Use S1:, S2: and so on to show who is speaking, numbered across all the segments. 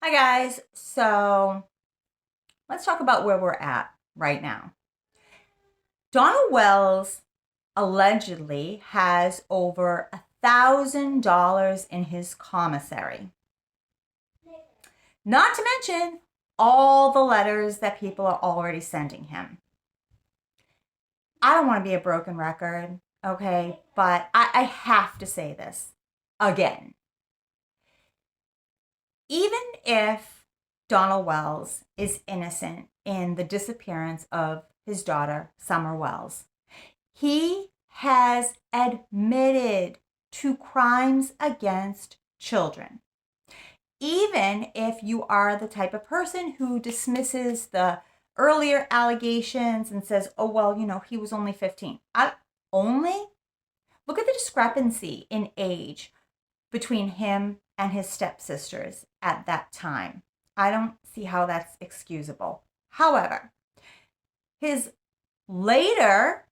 S1: Hi, guys. So let's talk about where we're at right now. Donald Wells allegedly has over $1,000 in his commissary. Not to mention all the letters that people are already sending him. I don't want to be a broken record, okay? But I have to say this again. Even if Donald Wells is innocent in the disappearance of his daughter, Summer Wells, he has admitted to crimes against children. Even if you are the type of person who dismisses the earlier allegations and says, oh, well, he was only 15. Only? Look at the discrepancy in age between him and his stepsisters at that time. I don't see how that's excusable. However, his later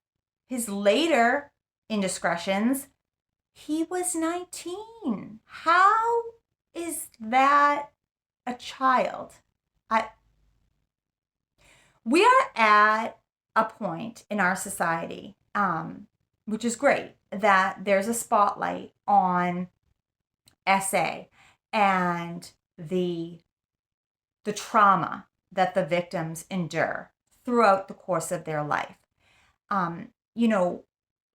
S1: his later indiscretions, he was 19. How is that a child? I We are at a point in our society, which is great, that there's a spotlight on SA and the trauma that the victims endure throughout the course of their life. Um, you know,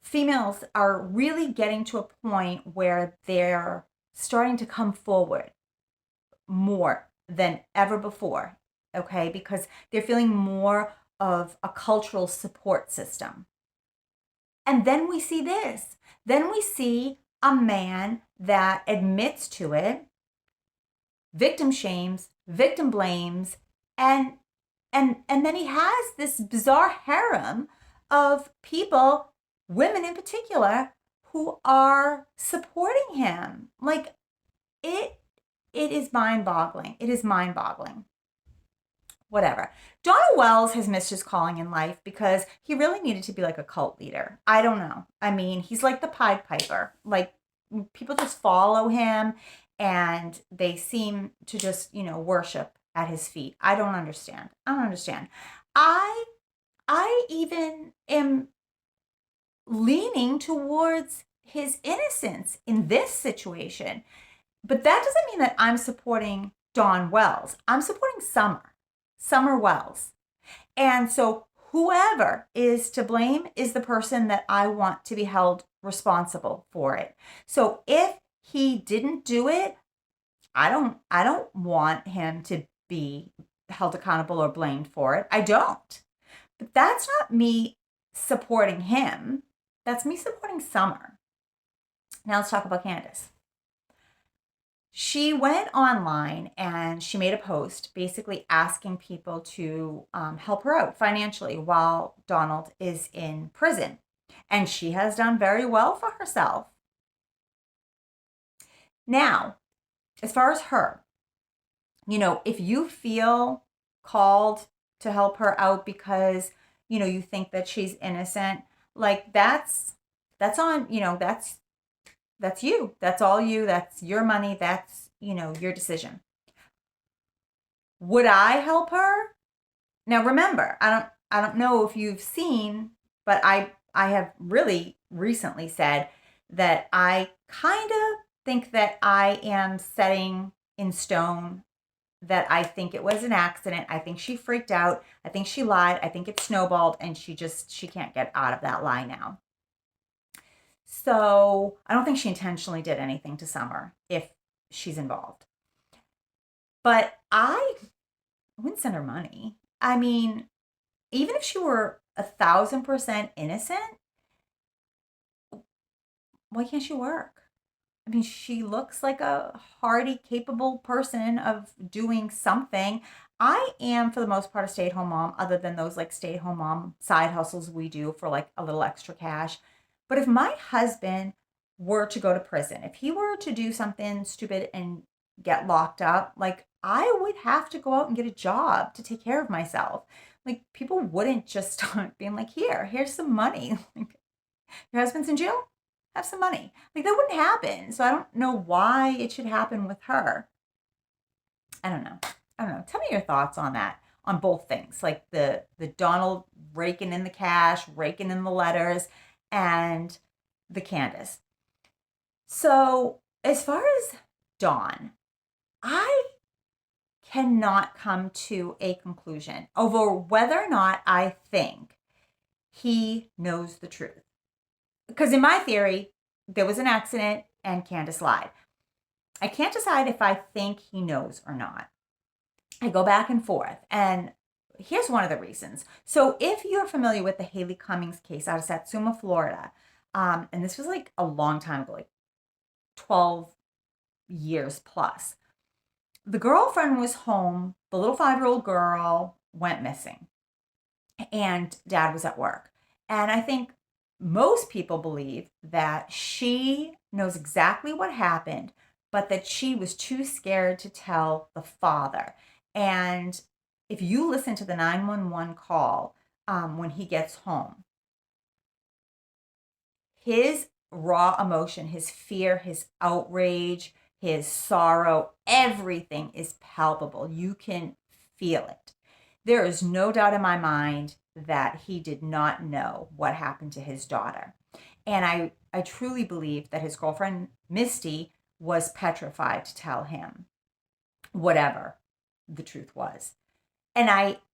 S1: Females are really getting to a point where they're starting to come forward more than ever before, okay? Because they're feeling more of a cultural support system. And then we see this. Then we see a man that admits to it, victim shames, victim blames, and then he has this bizarre harem of people, women in particular, who are supporting him. Like it is mind-boggling. It is mind-boggling. Whatever. Donald Wells has missed his calling in life because he really needed to be like a cult leader. I don't know. I mean, he's like the Pied Piper. Like, people just follow him and they seem to just, worship at his feet. I don't understand. I don't understand. I I even am leaning towards his innocence in this situation. But that doesn't mean that I'm supporting Dawn Wells. I'm supporting Summer Wells. And so whoever is to blame is the person that I want to be held responsible for it. So if he didn't do it, I don't want him to be held accountable or blamed for it. I don't. But that's not me supporting him. That's me supporting Summer. Now let's talk about Candace. She went online and she made a post basically asking people to help her out financially while Donald is in prison. And she has done very well for herself. Now, as far as her, if you feel called to help her out because, you think that she's innocent, like that's on, that's you. That's all you. That's your money. That's, your decision. Would I help her? Now remember, I don't know if you've seen, but I have really recently said that I kind of think that I am setting in stone that I think it was an accident. I think she freaked out. I think she lied. I think it snowballed and she can't get out of that lie now. So I don't think she intentionally did anything to Summer if she's involved. But I wouldn't send her money. I mean, even if she were 1,000% innocent, why can't she work? I mean, she looks like a hardy, capable person of doing something. I am, for the most part, a stay at home mom, other than those like stay at home mom side hustles we do for like a little extra cash. But if my husband were to go to prison, if he were to do something stupid and get locked up, like I would have to go out and get a job to take care of myself. Like people wouldn't just start being like, here's some money. Like, your husband's in jail? Have some money. Like that wouldn't happen. So I don't know why it should happen with her. I don't know. I don't know. Tell me your thoughts on that, on both things, like the Donald raking in the cash, raking in the letters, and the Candace. So as far as Dawn, I cannot come to a conclusion over whether or not I think he knows the truth. Because in my theory, there was an accident and Candace lied. I can't decide if I think he knows or not. I go back and forth. And here's one of the reasons. So, if you're familiar with the Haley Cummings case out of Satsuma, Florida, and this was like a long time ago, like 12 years plus, the girlfriend was home. The little 5-year-old girl went missing, and dad was at work. And I think most people believe that she knows exactly what happened, but that she was too scared to tell the father. And if you listen to the 911 call when he gets home, his raw emotion, his fear, his outrage, his sorrow, everything is palpable. You can feel it. There is no doubt in my mind that he did not know what happened to his daughter. And I truly believe that his girlfriend, Misty, was petrified to tell him whatever the truth was. And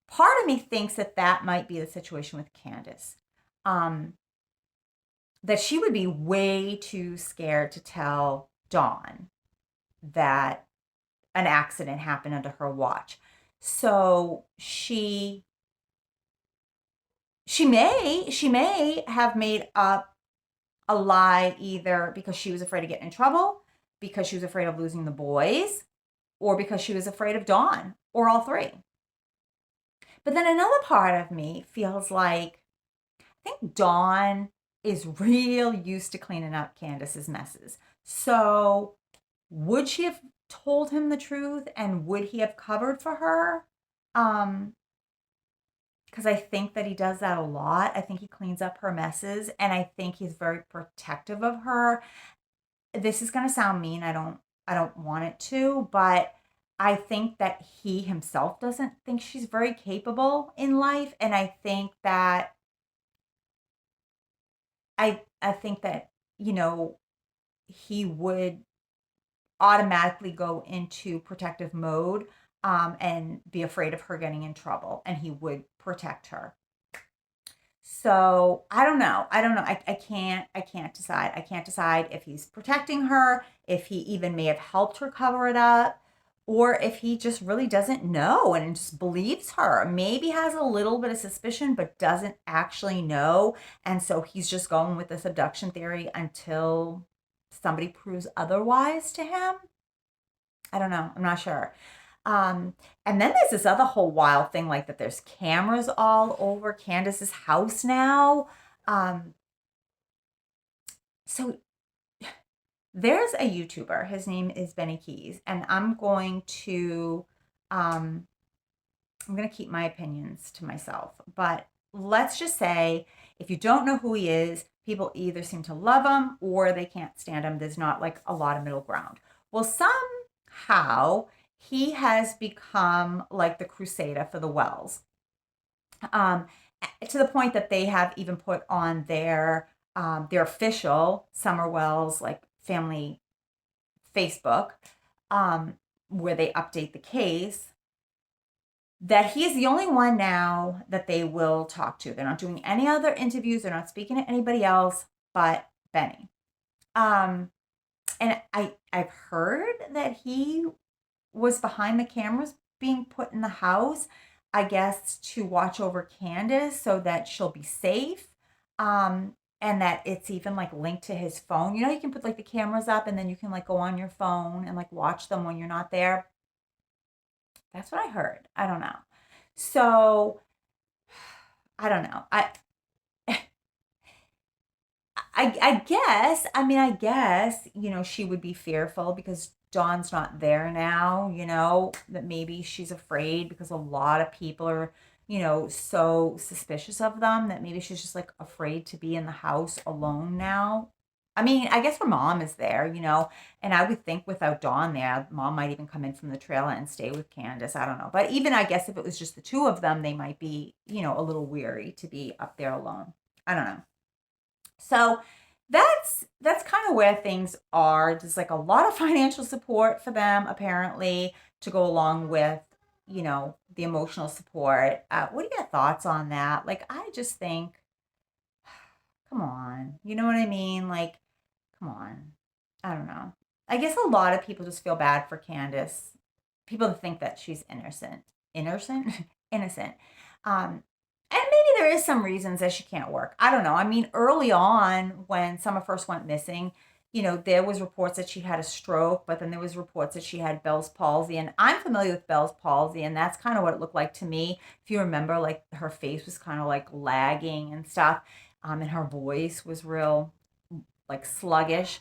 S1: part of me thinks that that might be the situation with Candace. That she would be way too scared to tell Dawn that an accident happened under her watch. So she may have made up a lie either because she was afraid of getting in trouble, because she was afraid of losing the boys, or because she was afraid of Dawn, or all three. But then another part of me feels like I think Dawn is real used to cleaning up Candace's messes. So would she have told him the truth, and would he have covered for her? Because I think that he does that a lot. I think he cleans up her messes, and I think he's very protective of her. This is going to sound mean. I don't want it to, but I think that he himself doesn't think she's very capable in life, and I think that, you know, he would automatically go into protective mode, and be afraid of her getting in trouble, and he would protect her. So I don't know. I can't decide. I can't decide if he's protecting her, if he even may have helped her cover it up, or if he just really doesn't know and just believes her. Maybe has a little bit of suspicion, but doesn't actually know. And so he's just going with this abduction theory until somebody proves otherwise to him. I don't know. I'm not sure. Um, and then there's this other whole wild thing, like that there's cameras all over Candace's house now. Um, so there's a YouTuber. His name is Benny Keys, and um, I'm going to keep my opinions to myself. But let's just say, if you don't know who he is, people either seem to love him or they can't stand him. There's not like a lot of middle ground. Well, somehow he has become like the crusader for the Wells, um, to the point that they have even put on their official Summer Wells like family Facebook, um, where they update the case, that he is the only one now that they will talk to. They're not doing any other interviews. They're not speaking to anybody else but Benny. Um, and I've heard that he was behind the cameras being put in the house, I guess, to watch over Candace so that she'll be safe. And that it's even like linked to his phone. You know, you can put like the cameras up and then you can like go on your phone and like watch them when you're not there. That's what I heard. I don't know. So I don't know. I guess, she would be fearful because Dawn's not there now, that maybe she's afraid because a lot of people are, so suspicious of them that maybe she's just like afraid to be in the house alone now. I mean, I guess her mom is there, and I would think without Dawn there, mom might even come in from the trailer and stay with Candace. I don't know. But even I guess if it was just the two of them, they might be, a little weary to be up there alone. I don't know. So that's kind of where things are. There's like a lot of financial support for them apparently to go along with, the emotional support. What are your thoughts on that? Like, I just think, come on, you know what I mean? Like, come on. I don't know. I guess a lot of people just feel bad for Candace. People think that she's innocent, innocent. And maybe there is some reasons that she can't work. I don't know. I mean, early on when Summer first went missing, there was reports that she had a stroke, but then there was reports that she had Bell's palsy. And I'm familiar with Bell's palsy, and that's kind of what it looked like to me. If you remember, like her face was kind of like lagging and stuff, and her voice was real like sluggish.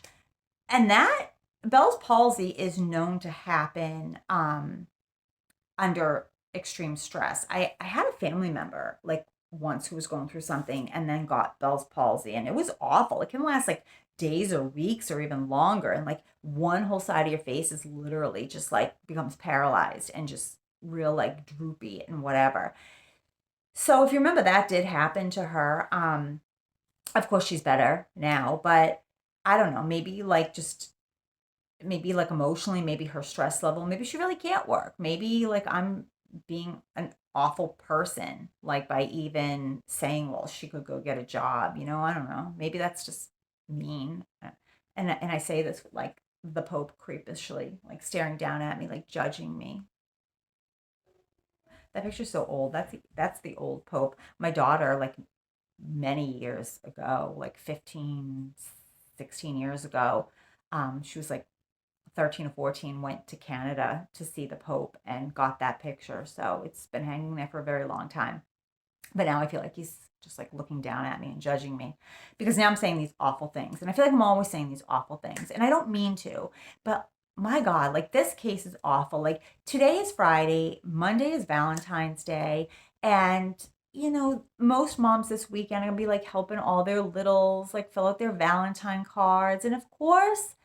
S1: And that Bell's palsy is known to happen under extreme stress. I had a family member like once who was going through something and then got Bell's palsy, and it was awful. It can last like days or weeks or even longer, and like one whole side of your face is literally just like becomes paralyzed and just real like droopy and whatever. So if you remember, that did happen to her. Of course she's better now, but I don't know, maybe like just maybe like emotionally, maybe her stress level, maybe she really can't work. Maybe like I'm being an awful person, like by even saying, well, she could go get a job, I don't know. Maybe that's just mean. And I say this with like the Pope creepishly, like staring down at me, like judging me. That picture's so old. That's the old Pope. My daughter, like many years ago, like 15, 16 years ago, she was like 13 or 14, went to Canada to see the Pope and got that picture. So it's been hanging there for a very long time. But now I feel like he's just like looking down at me and judging me because now I'm saying these awful things. And I feel like I'm always saying these awful things. And I don't mean to, but my God, like this case is awful. Like today is Friday, Monday is Valentine's Day. And most moms this weekend are gonna be like helping all their littles like fill out their Valentine cards. And of course,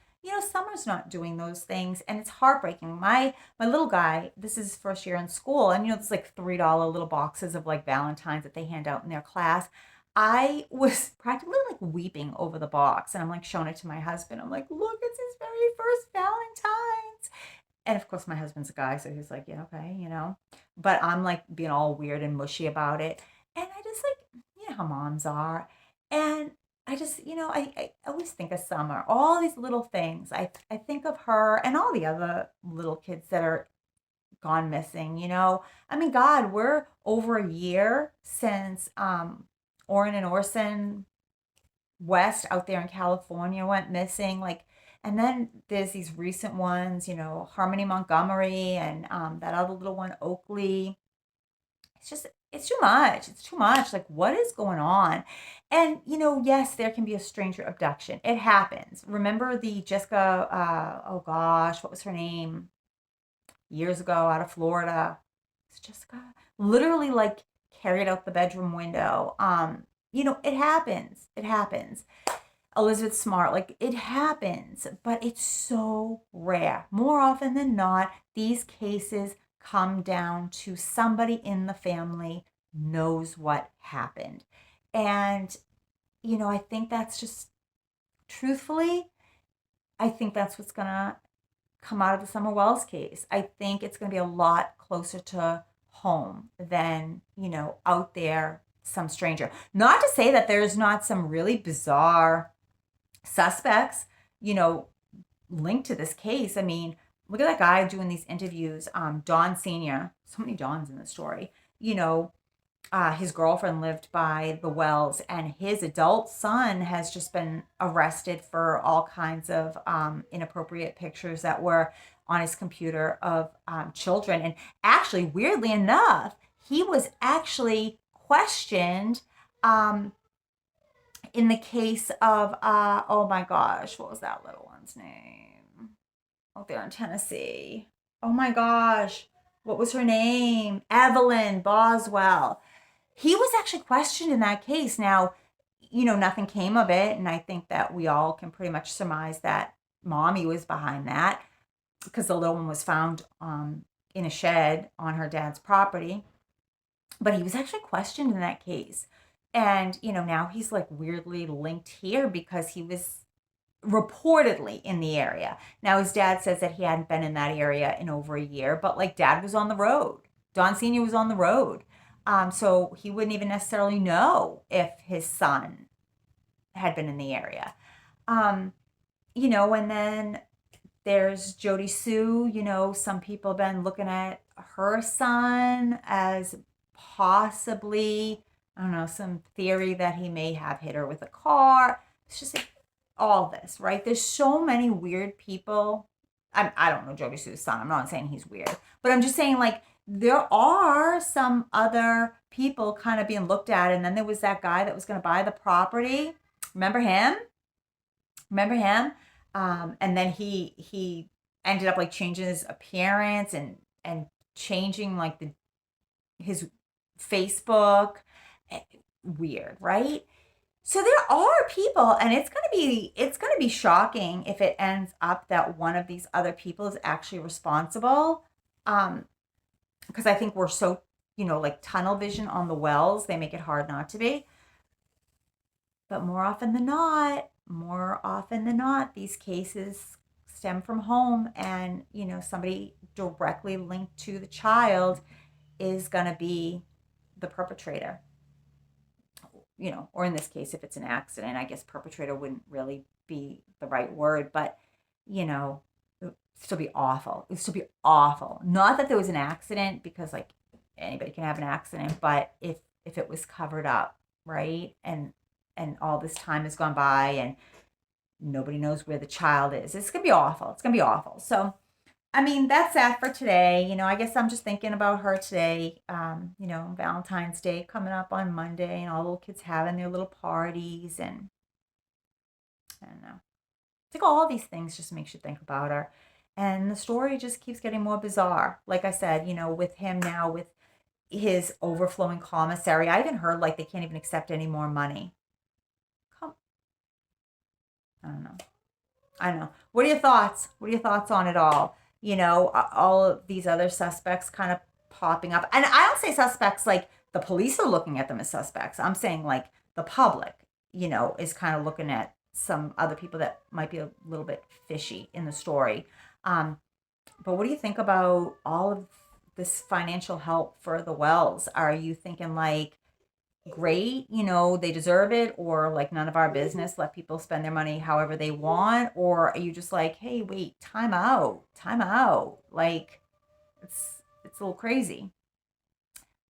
S1: Summer's not doing those things, and it's heartbreaking. My little guy, this is his first year in school, and there's like $3 little boxes of like Valentines that they hand out in their class. I was practically like weeping over the box, and I'm like showing it to my husband. I'm like, look, it's his very first Valentine's. And of course, my husband's a guy, so he's like, yeah, okay. But I'm like being all weird and mushy about it. And I just like, how moms are. And I just, I always think of Summer, all these little things. I think of her and all the other little kids that are gone missing. I mean, God, we're over a year since Orrin and Orson West out there in California went missing. Like, and then there's these recent ones, Harmony Montgomery and that other little one, Oakley. It's too much. It's too much. Like, what is going on? And, yes, there can be a stranger abduction. It happens. Remember the Jessica, oh gosh, what was her name? Years ago out of Florida. It's Jessica. Literally, like, carried out the bedroom window. It happens. It happens. Elizabeth Smart, like it happens, but it's so rare. More often than not, these cases come down to somebody in the family knows what happened. And, I think that's just, truthfully, I think that's what's going to come out of the Summer Wells case. I think it's going to be a lot closer to home than, out there, some stranger. Not to say that there's not some really bizarre suspects, linked to this case. I mean, look at that guy doing these interviews. Don Sr., so many Dons in the story. His girlfriend lived by the wells, and his adult son has just been arrested for all kinds of inappropriate pictures that were on his computer of children. And actually, weirdly enough, he was actually questioned in the case of, oh my gosh, what was that little one's name? Out there in Tennessee. Oh my gosh, what was her name? Evelyn Boswell. He was actually questioned in that case. Now, nothing came of it. And I think that we all can pretty much surmise that mommy was behind that because the little one was found in a shed on her dad's property. But he was actually questioned in that case. And, now he's like weirdly linked here because he was reportedly in the area. Now his dad says that he hadn't been in that area in over a year, but like dad was on the road. Don Sr. was on the road. So he wouldn't even necessarily know if his son had been in the area. And then there's Jody Sue. Some people have been looking at her son as possibly, I don't know, some theory that he may have hit her with a car. It's just like all this, right? There's so many weird people. I don't know Jody Sue's son. I'm not saying he's weird, but I'm just saying like there are some other people kind of being looked at. And then there was that guy that was going to buy the property. Remember him? And then he ended up like changing his appearance and changing like his Facebook. Weird, right? So there are people, and it's gonna be shocking if it ends up that one of these other people is actually responsible. Because I think we're so, like tunnel vision on the wells, they make it hard not to be. But more often than not, these cases stem from home, and somebody directly linked to the child is going to be the perpetrator. Or in this case, if it's an accident, I guess perpetrator wouldn't really be the right word, but it would still be awful. It would still be awful. Not that there was an accident, because like anybody can have an accident, but if it was covered up, right? And all this time has gone by and nobody knows where the child is. It's going to be awful. It's going to be awful. So, I mean, that's that for today. I guess I'm just thinking about her today. Valentine's Day coming up on Monday, and all the little kids having their little parties. And I don't know. I think all these things just makes you think about her. And the story just keeps getting more bizarre. Like I said, with him now, with his overflowing commissary. I even heard like they can't even accept any more money. Come, I don't know. I don't know. What are your thoughts? What are your thoughts on it all? All of these other suspects kind of popping up. And I don't say suspects like the police are looking at them as suspects. I'm saying like the public, is kind of looking at some other people that might be a little bit fishy in the story. But what do you think about all of this financial help for the Wells? Are you thinking like, great, they deserve it, or like none of our business, let people spend their money however they want? Or are you just like, hey, wait, time out, like it's a little crazy?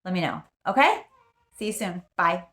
S1: Let me know. Okay, see you soon. Bye.